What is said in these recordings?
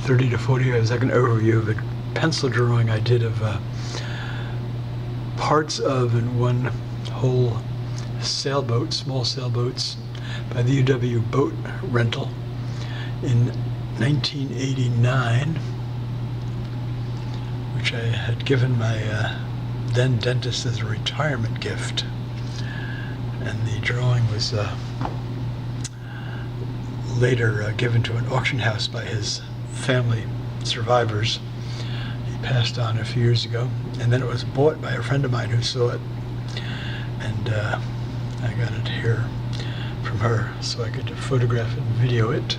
30 to 45-second overview of a pencil drawing I did of parts of and one whole sailboat, small sailboats, by the UW Boat Rental in 1989, which I had given my then dentist as a retirement gift. And the drawing was later given to an auction house by his family survivors. He passed on a few years ago, and then it was bought by a friend of mine who saw it, and I got it here from her so I could photograph it and video it.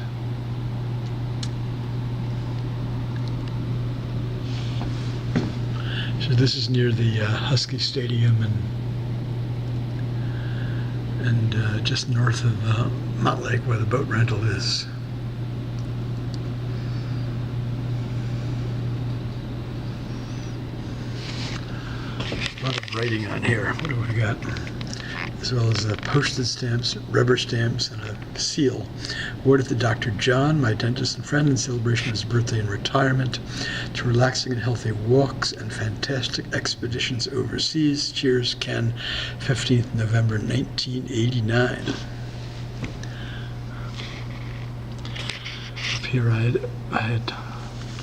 So this is near the Husky Stadium and just north of Montlake, where the boat rental is. A lot of writing on here. What do we got? As well as postage stamps, rubber stamps, and a seal. Awarded to Dr. John, my dentist and friend, in celebration of his birthday and retirement, to relaxing and healthy walks and fantastic expeditions overseas. Cheers, Ken. 15th November 1989. Up here I had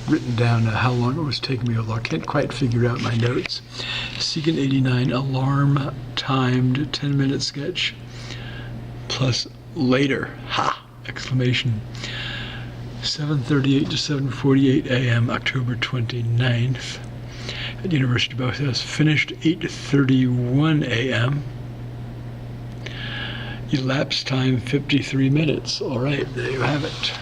written down how long it was taking me, although I can't quite figure out my notes. Segan 89 alarm timed 10-minute sketch plus later. Ha! Exclamation. 7:38 to 7:48 a.m. October 29th at University of Belfast. Finished 8:31 a.m. Elapsed time 53 minutes. All right, there you have it.